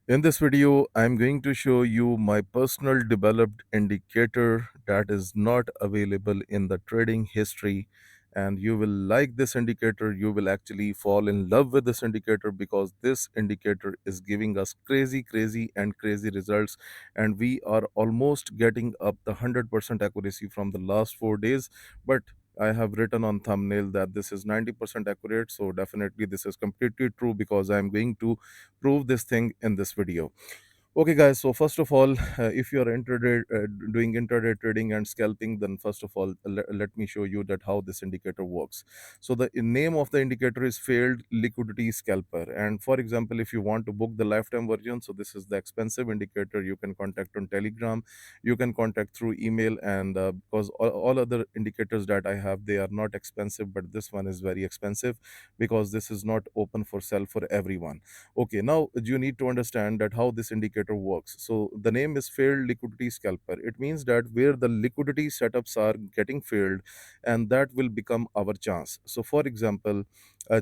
In this video, I'm going to show you my personal developed indicator that is not available in the trading history. And you will like this indicator. You will actually fall in love with this indicator because this indicator is giving us and crazy results. And we are almost getting up the 100% accuracy from the last 4 days. But I have written on thumbnail that this is 90% accurate. So definitely this is completely true because I'm going to prove this thing in this video. Okay, guys. So first of all, if you are doing intraday trading and scalping, then first of all, let me show you that how this indicator works. So the name of the indicator is failed liquidity scalper. And for example, if you want to book the lifetime version, so this is the expensive indicator. You can contact on Telegram, you can contact through email, and because all other indicators that I have, they are not expensive, but this one is very expensive because this is not open for sale for everyone. Okay, now you need to understand that how this indicator works. So the name is failed liquidity scalper. It means that where the liquidity setups are getting failed, and that will become our chance. So for example,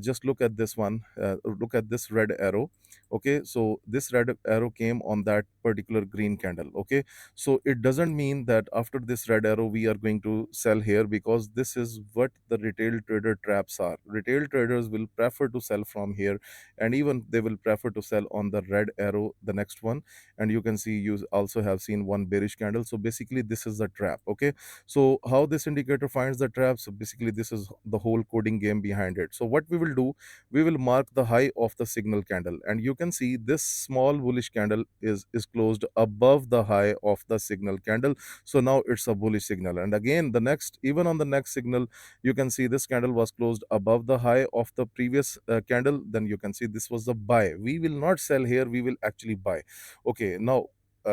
just look at this one. Look at this red arrow. Okay, so this red arrow came on that particular green candle. Okay, so it doesn't mean that after this red arrow we are going to sell here, because this is what the retail trader traps are. Retail traders will prefer to sell from here, and even they will prefer to sell on the red arrow, the next one. And you can see you also have seen one bearish candle. So basically this is the trap. Okay, so how this indicator finds the trap? So basically this is the whole coding game behind it. So what we will do, we will mark the high of the signal candle, and you can see this small bullish candle is closed above the high of the signal candle. So now it's a bullish signal. And again, the next, even on the next signal, you can see this candle was closed above the high of the previous candle. Then you can see this was the buy. We will not sell here, we will actually buy. Okay, now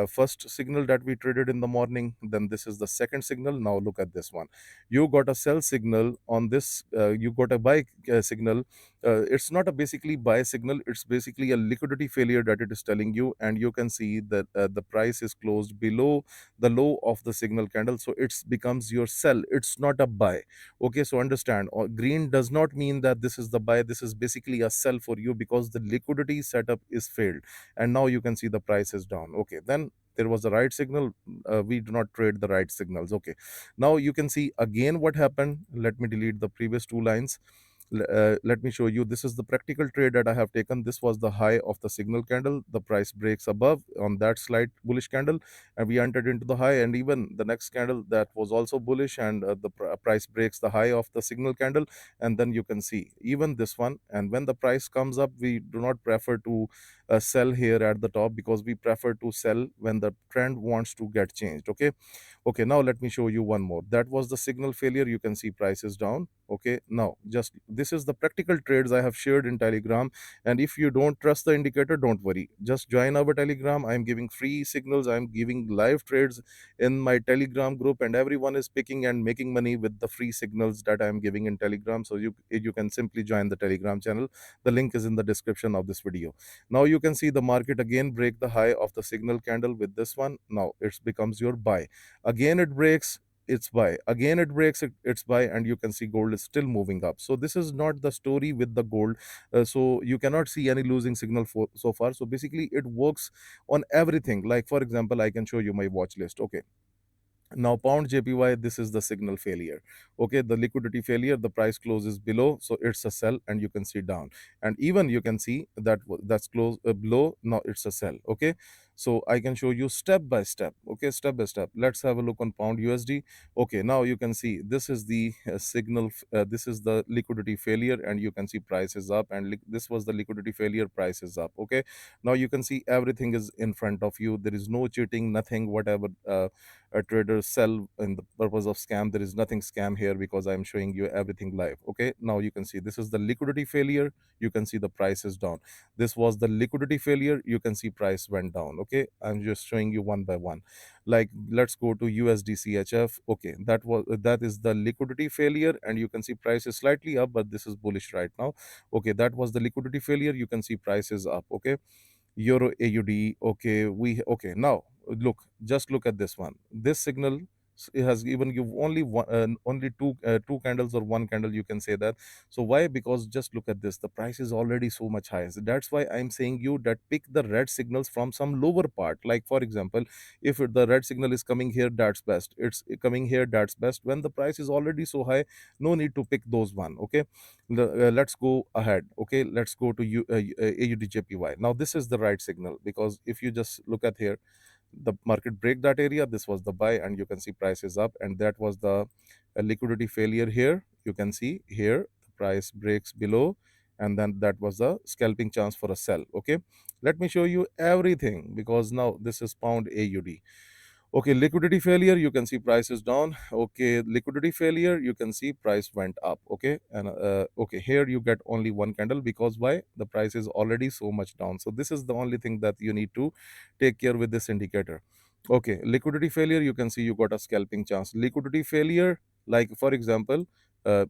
first signal that we traded in the morning, then this is the second signal. Now look at this one. You got a sell signal on this, you got a buy signal. It's not a basically buy signal, it's basically a liquidity failure that it is telling you. And you can see that the price is closed below the low of the signal candle, so it becomes your sell, it's not a buy. Okay, so understand, green does not mean that this is the buy, this is basically a sell for you, because the liquidity setup is failed. And now you can see the price is down. Okay, then there was a right signal. We do not trade the right signals. Okay, now you can see again what happened. Let me delete the previous two lines. Let me show you. This is the practical trade that I have taken. This was the high of the signal candle. The price breaks above on that slight bullish candle, and we entered into the high. And even the next candle, that was also bullish, and the price breaks the high of the signal candle. And then you can see even this one. And when the price comes up, we do not prefer to sell here at the top, because we prefer to sell when the trend wants to get changed. Okay, okay, now let me show you one more. That was the signal failure. You can see price is down. Okay, now just this is the practical trades I have shared in Telegram. And if you don't trust the indicator, don't worry, just join our Telegram. I'm giving free signals, I'm giving live trades in my Telegram group, and everyone is picking and making money with the free signals that I'm giving in Telegram. So you can simply join the Telegram channel. The link is in the description of this video. Now you can see the market again break the high of the signal candle with this one. Now it becomes your buy. Again it breaks, it's buy. Again it breaks, it's buy. And you can see gold is still moving up. So this is not the story with the gold. So you cannot see any losing signal for so far. So basically it works on everything. Like for example, I can show you my watch list. Okay, now pound JPY, this is the signal failure. Okay, the liquidity failure, the price closes below, so it's a sell, and you can see down. And even you can see that that's close below, now it's a sell. Okay, so I can show you step by step. Okay, step by step. Let's have a look on pound USD. Okay, now you can see this is the signal, this is the liquidity failure, and you can see price is up. And this was the liquidity failure, price is up. Okay, now you can see everything is in front of you, there is no cheating, nothing, whatever traders sell in the purpose of scam. There is nothing scam here, because I'm showing you everything live. Okay, now you can see this is the liquidity failure. You can see the price is down. This was the liquidity failure. You can see price went down. Okay, I'm just showing you one by one. Like let's go to USD CHF. Okay, that is the liquidity failure, and you can see price is slightly up, but this is bullish right now. Okay, that was the liquidity failure. You can see price is up. Okay, Euro AUD. Okay, now look, just look at this one. This signal it has given you only only two candles or one candle, you can say that. So why? Because just look at this, the price is already so much high. So that's why I'm saying you that pick the red signals from some lower part. Like for example, if the red signal is coming here, that's best. It's coming here, that's best. When the price is already so high, no need to pick those one. Okay, let's go ahead. Okay, let's go to AUDJPY. Now this is the right signal, because if you just look at here, the market break that area, this was the buy, and you can see price is up, and that was the liquidity failure here. You can see here the price breaks below, and then that was the scalping chance for a sell. Okay, let me show you everything, because now this is pound AUD. Okay, liquidity failure, you can see price is down. Okay, liquidity failure, you can see price went up. Okay, and okay, here you get only one candle, because why? The price is already so much down. So this is the only thing that you need to take care with this indicator. Okay, liquidity failure, you can see you got a scalping chance. Liquidity failure, like for example,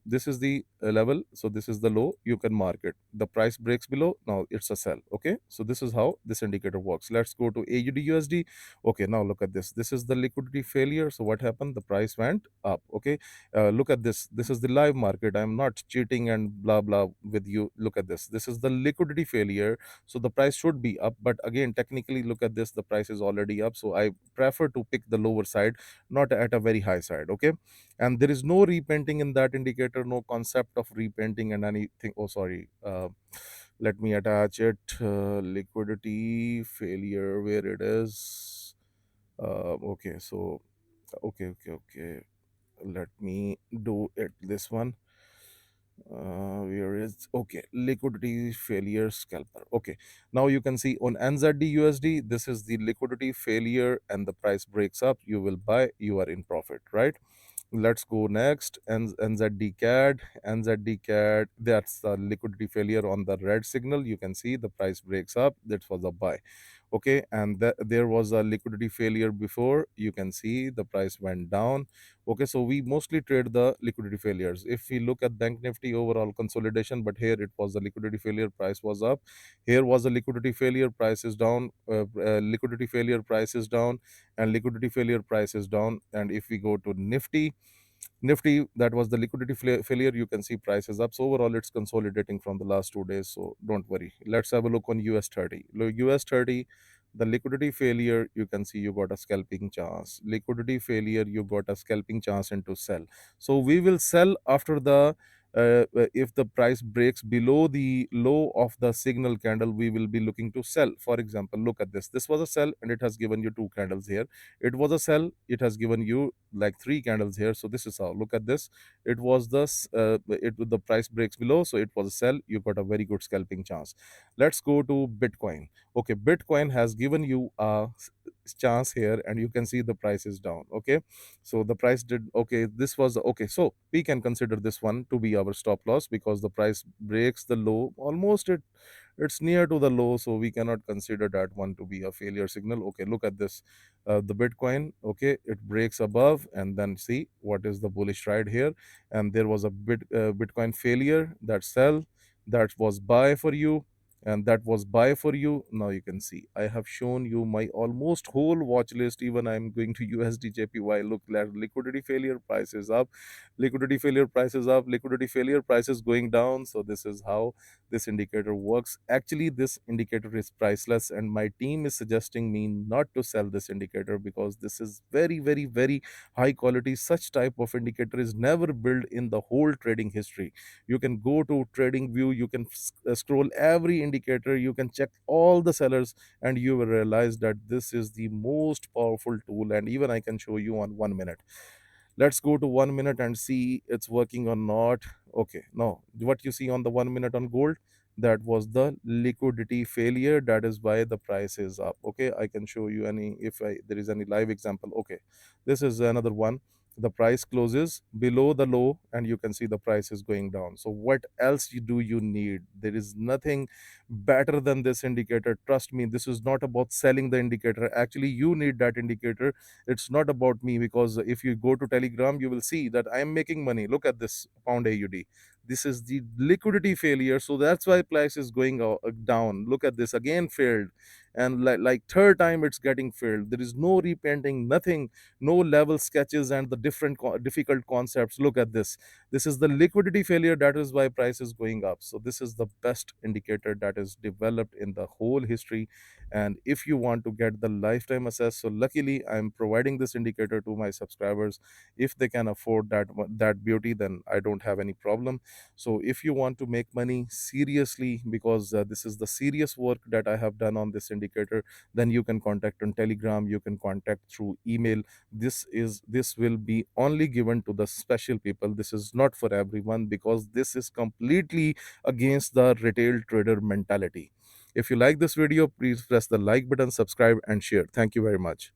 this is the level, so this is the low, you can mark it. The price breaks below, now it's a sell. Okay, so this is how this indicator works. Let's go to AUD USD. Okay, now look at this, this is the liquidity failure. So what happened? The price went up. Okay, look at this, this is the live market. I'm not cheating and blah blah with you. Look at this, this is the liquidity failure. So the price should be up, but again, technically, look at this, the price is already up. So I prefer to pick the lower side, not at a very high side. Okay, and there is no repainting in that indicator, no concept of repainting and anything. Oh, sorry, let me attach it. Liquidity failure, where it is. Okay, so okay, let me do it, this one. Where is, okay, liquidity failure scalper. Okay, now you can see on NZD USD, this is the liquidity failure, and the price breaks up, you will buy, you are in profit, right? Let's go next. NZD CAD, that's the liquidity failure on the red signal. You can see the price breaks up, that was a buy. Okay, and there was a liquidity failure before, you can see the price went down. Okay, so we mostly trade the liquidity failures. If we look at Bank Nifty overall consolidation, but here it was the liquidity failure, price was up. Here was a liquidity failure, price is down. Liquidity failure, price is down, and liquidity failure, price is down. And if we go to Nifty, that was the liquidity failure. You can see price is up. So overall, it's consolidating from the last 2 days. So don't worry. Let's have a look on US 30. US 30, the liquidity failure, you can see you got a scalping chance. Liquidity failure, you got a scalping chance into sell. So we will sell after the if the price breaks below the low of the signal candle, we will be looking to sell. For example, look at this. This was a sell, and it has given you two candles here. It was a sell, it has given you like three candles here. So this is how, look at this, it was the price breaks below, so it was a sell, you got a very good scalping chance. Let's go to Bitcoin. Okay, Bitcoin has given you a chance here, and you can see the price is down. Okay, so the price did, okay, this was okay, so we can consider this one to be our stop loss, because the price breaks the low, almost it's near to the low, so we cannot consider that one to be a failure signal. Okay, look at this, the Bitcoin. Okay, it breaks above, and then see what is the bullish ride here, and there was a Bitcoin failure, that sell, that was buy for you, and that was buy for you. Now you can see I have shown you my almost whole watch list. Even I'm going to USD JPY, look at liquidity failure, price is up, liquidity failure, price is up, liquidity failure, price is going down. So this is how this indicator works. Actually, this indicator is priceless, and my team is suggesting me not to sell this indicator, because this is very high quality. Such type of indicator is never built in the whole trading history. You can go to trading view, you can scroll every indicator, you can check all the sellers, and you will realize that this is the most powerful tool. And even I can show you on 1 minute. Let's go to 1 minute and see it's working or not. Okay, now what you see on the 1 minute on gold, that was the liquidity failure, that is why the price is up. Okay, I can show you any, if there is any live example. Okay, this is another one. The price closes below the low, and you can see the price is going down. So what else do you need? There is nothing better than this indicator. Trust me, this is not about selling the indicator. Actually, you need that indicator. It's not about me, because if you go to Telegram, you will see that I am making money. Look at this pound AUD, this is the liquidity failure, so that's why price is going down. Look at this, again failed, and like third time it's getting filled. There is no repainting, nothing, no level sketches and the different difficult concepts. Look at this. This is the liquidity failure, that is why price is going up. So this is the best indicator that is developed in the whole history. And if you want to get the lifetime access, so luckily I'm providing this indicator to my subscribers. If they can afford that beauty, then I don't have any problem. So if you want to make money seriously, because this is the serious work that I have done on this indicator, then you can contact on Telegram, you can contact through email. This will be only given to the special people. This is not for everyone, because this is completely against the retail trader mentality. If you like this video, please press the like button, subscribe and share. Thank you very much.